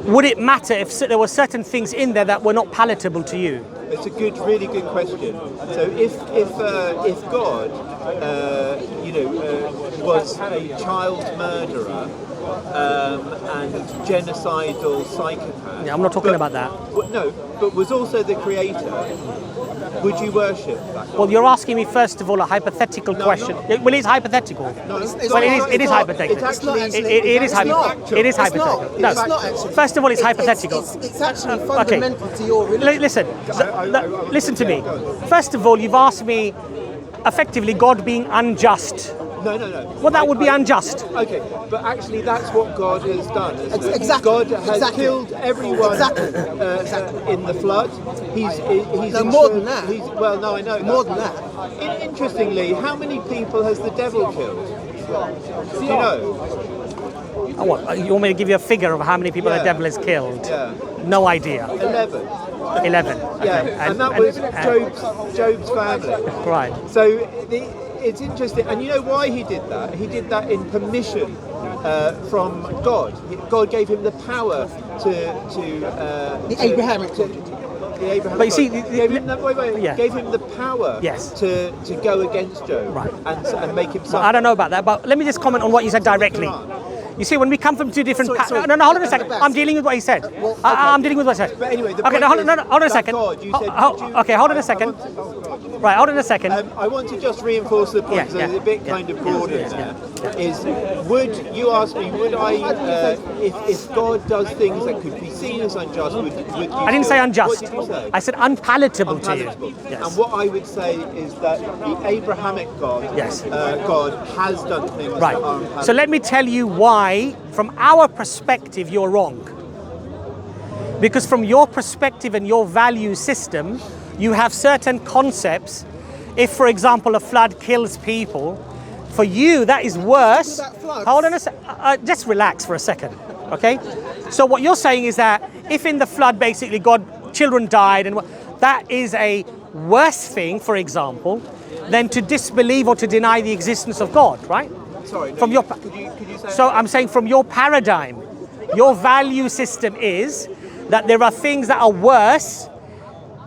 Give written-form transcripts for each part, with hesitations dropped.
would it matter if there were certain things in there that were not palatable to you? It's a really good question. So if God, was a child murderer and genocidal psychopath. Yeah, I'm not talking about that. But was also the creator. Would you worship that God? Well, you're asking me first of all a hypothetical question. Well, it's hypothetical. No, it is hypothetical. It is hypothetical. No, It's not actually. first of all, it's hypothetical. It's actually fundamental to your religion. Listen to me. First of all, you've asked me effectively God being unjust. No. Well, that would be unjust. Okay, but actually that's what God has done, isn't it? Exactly. God has killed everyone in the flood. He's more than that. I know. More than that. Interestingly, how many people has the devil killed? Do you know? Oh, what? You want me to give you a figure of how many people the devil has killed? Yeah. No idea. 11. 11. Yeah, Okay. and that was Job's family. Right. So it's interesting, and you know why he did that? He did that in permission from God. God gave him the power The Abrahamic project. The Abrahamic But you see, gave him the power Yes. to go against Job and make him suffer. I don't know about that, but let me just comment on what you said directly. You see, when we come from two different... Sorry. No, hold on a second. I'm dealing with what he said. Well, okay. I'm dealing with what he said. But anyway, hold on a second. God, you said, Okay, hold on a second. Right, hold on a second. I want to just reinforce the point, so it's a bit kind of broad in there. You asked me, would I, if God does things that could be seen as unjust, would you I didn't say unjust. What did you say? I said unpalatable to Unpalatable. you. Yes. And what I would say is that the Abrahamic God, God has done things that are unpalatable. So let me tell you why, from our perspective, you're wrong. Because from your perspective and your value system, you have certain concepts. If, for example, a flood kills people, for you that is worse. Hold on a second. Just relax for a second, okay? So what you're saying is that if in the flood, basically, children died, and that is a worse thing, for example, than to disbelieve or to deny the existence of God, right? Sorry, could you say so I'm saying from your paradigm, your value system is that there are things that are worse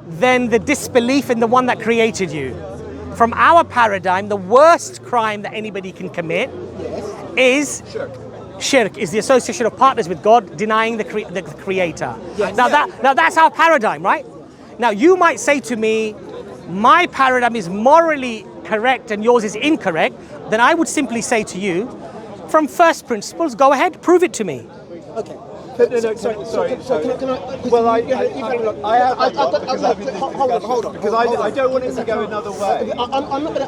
than the disbelief in the one that created you. From our paradigm, the worst crime that anybody can commit is shirk, is the association of partners with God, denying the creator. Yes. Now that's our paradigm, right? Now you might say to me, my paradigm is morally correct and yours is incorrect. Then I would simply say to you, from first principles, go ahead, prove it to me. Okay. Sorry. Can I? Well, I hold on. Because I don't want it to go another way. I'm not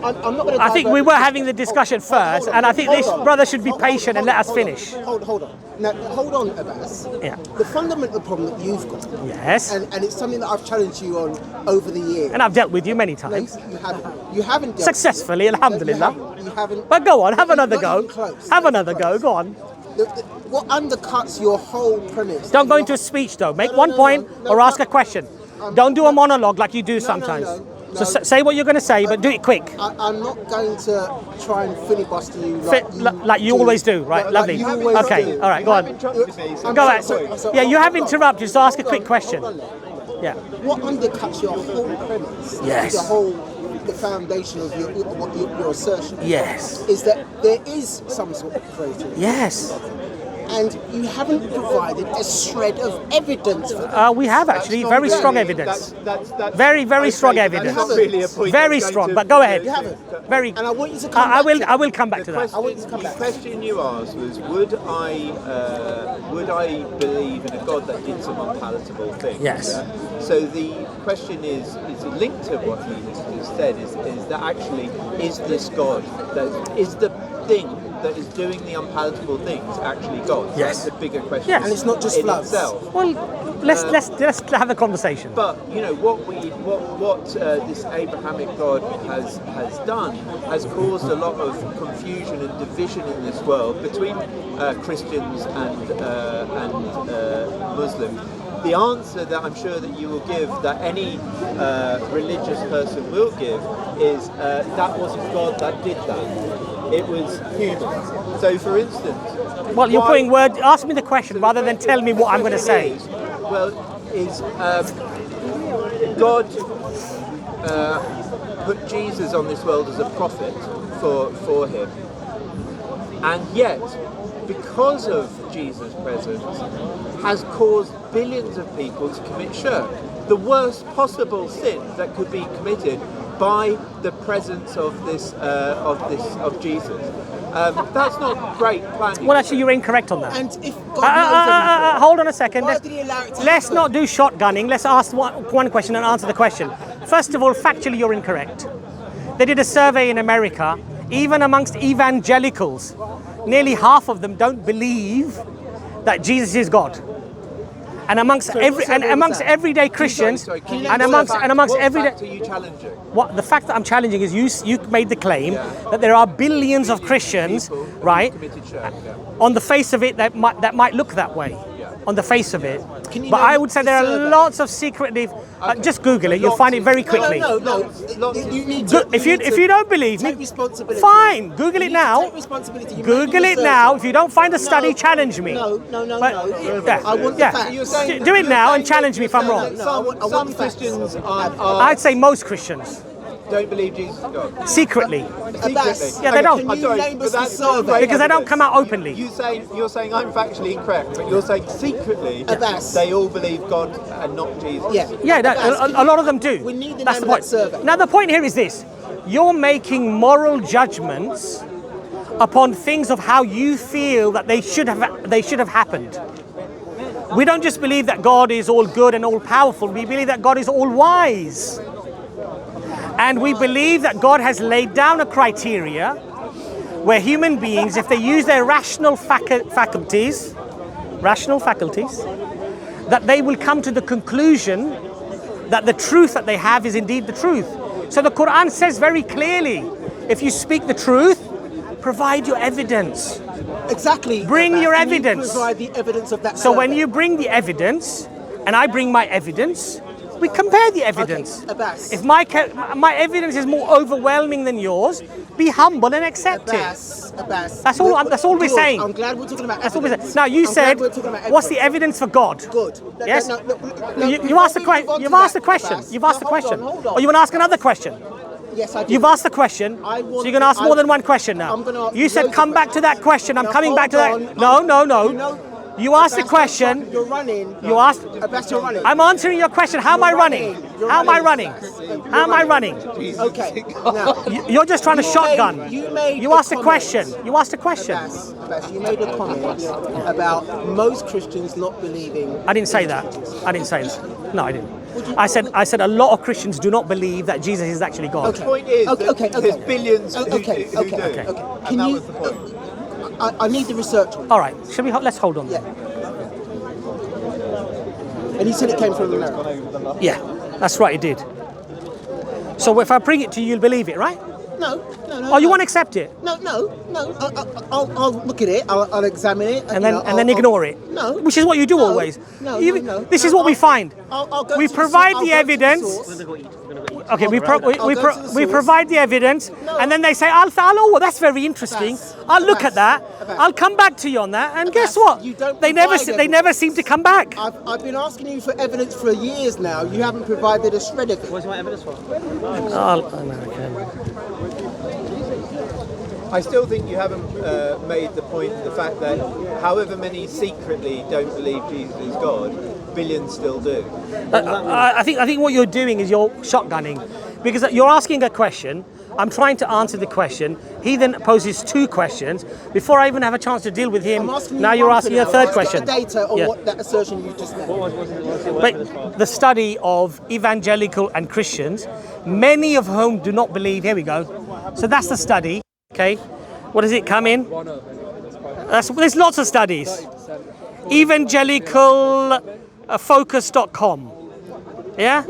going to. I think we were having the discussion first, and I think this brother should be patient and let us finish. Hold on. Now, hold on, Abass. Yeah. The fundamental problem that you've got. Yes. And it's something that I've challenged you on over the years. And I've dealt with you many times. No, you haven't dealt successfully, alhamdulillah. You haven't. But go on, have another go. Have another go. Go on. What undercuts your whole premise? Don't go into a speech though. Make one point or ask a question. Don't do a monologue like you do sometimes. So say what you're going to say, but do it quick. I'm not going to try and filibuster you like you always do, right? Lovely. You always okay, do. all right, go on. Go ahead. Yeah, you have interrupted, so ask a quick question. Yeah. What undercuts your whole premise? Yes. The foundation of your assertion. Yes. Is that there is some sort of creativity. Yes. And you haven't provided a shred of evidence for that. We have actually very strong evidence. That's very strong evidence. Really a point very strong. But go ahead. You haven't. Very. And I want you to come back. I will come back to that. I want you to come back. The question you asked was, would I believe in a God that did some unpalatable things? Yes. Yeah? So the question is linked to what he has said, is that actually, is this God, that is the thing that is doing the unpalatable things actually God? Yes. That's the bigger question. Yes. And it's not just floods. Well, let's have a conversation. But you know what this Abrahamic God has done has caused a lot of confusion and division in this world between Christians and Muslims. The answer that I'm sure that you will give, that any religious person will give, is that wasn't God that did that. It was humans. So, for instance, Well, you're putting words. Ask me the question rather than tell me what I'm going to say. God put Jesus on this world as a prophet for him, and yet, because of Jesus' presence, has caused billions of people to commit shirk, the worst possible sin that could be committed by the presence of Jesus. That's not great planning. Well, actually, you're incorrect on that. And if God knows everything, hold on a second. why did he allow it to Let's happen? not do shotgunning. Let's ask one question and answer the question. First of all, factually, you're incorrect. They did a survey in America, even amongst evangelicals. Nearly half of them don't believe that Jesus is God. And amongst everyday Christians, and amongst everyday. What fact are you challenging? What the fact that I'm challenging is you made the claim that there are billions of Christians, right? On the face of it, that might look that way. On the face of it, but I would say there are lots of secretive. Just Google it; you'll find it very quickly. No. You need to. If you don't believe me, take responsibility. fine. Google it You need to now. take responsibility. You Google made it your now. research. If you don't find a study, challenge me. No. But- yeah. I want the Yeah. facts. Do it now and challenge me if I'm wrong. Some Christians I'd say most Christians don't believe Jesus is God. secretly. Abass, Yeah, they don't. Can you name us the that's not survey? great Because they don't evidence. come out openly. You're saying I'm factually incorrect, but you're saying secretly Abass. they all believe God and not Jesus. Yeah, a lot of them do. We need the That's name the of point. that survey. Now the point here is this: you're making moral judgments upon things of how you feel that they should have happened. We don't just believe that God is all good and all powerful. We believe that God is all wise, and we believe that God has laid down a criteria where human beings, if they use their rational faculties, that they will come to the conclusion that the truth that they have is indeed the truth. So the Quran says very clearly, if you speak the truth, provide your evidence. Exactly. Bring Abass. your Can you evidence. provide the evidence of that. So when survey? you bring the evidence, and I bring my evidence, we compare the evidence. Okay, Abass. If my evidence is more overwhelming than yours, be humble and accept it. Abass. That's all we're Good. saying. I'm glad we're talking about That's all we're evidence. saying. Now you I'm said, glad we're talking about what's the evidence. evidence for God? Good. Yes. No, You asked the question. You've asked the question. Abass. You've asked the No, question. hold on. Or you want to ask another question? Yes, I do. You've asked the question, so you're going to ask more than one question now. I'm gonna ask You said loads come of back to that question. I'm Now, coming back to hold that. on. No. You know, You asked the Abass, question. You're running. You asked. Abass, you're running. I'm answering your question. How am I running? How am I running? How am I running? Okay. Now, You're just trying to shotgun. You asked a comment. question. You asked a question. Abass, you made a comment about most Christians not believing. I didn't say that. No, I didn't. I said a lot of Christians do not believe that Jesus is actually God. The point is that there's billions who do. Okay. And Can that you? was the point. I need the research on it. All right. Let's hold on. Yeah. And you said it came from America. Yeah, that's right. It did. So if I bring it to you, you'll believe it, right? No. Oh, you want to accept it? No. I'll look at it. I'll examine it. And then ignore it. No. Which is what you do No. always. No. This is what we find. I'll go We to provide I'll the go to evidence. source. Okay, we I'll go to the we source. provide the evidence, No. and then they say, oh, that's very interesting. Abass, I'll look at that. Abass. I'll come back to you on that. And guess Abass, what? you don't They provide never evidence. seem to come back. I've been asking you for evidence for years now. You haven't provided a shred of it. Where's my evidence from? I still think you haven't made the point, the fact that however many secretly don't believe Jesus is God, billions still do. I think what you're doing is you're shotgunning, because you're asking a question. I'm trying to answer the question. He then poses two questions before I even have a chance to deal with him. I'm asking you Now you're one asking for a now. third Let's question. get the data on Yeah. what that assertion you just made. But the study of evangelical and Christians, many of whom do not believe. Here we go. So that's the study. Okay, what does it come in? There's lots of studies. Evangelicalfocus.com. Yeah.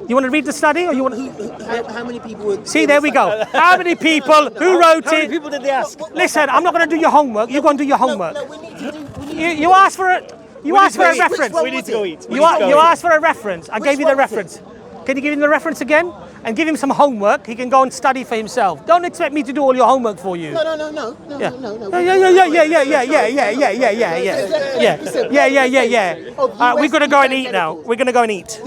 You want to read the study, or you want? How many people would See, there we go. How many people? Who wrote How many it? people did they ask? Listen, I'm not going to do your homework. You're going to do your homework. No, we need to do. You asked for it. You asked for a reference. one We need to go eat. You asked for a reference. I gave you the one was reference. Can you give me the reference again? and give him some homework. He can go and study for himself. Don't expect me to do all your homework for you. No. Yeah. No. Yeah. We're gonna go and eat now. We're gonna go and eat.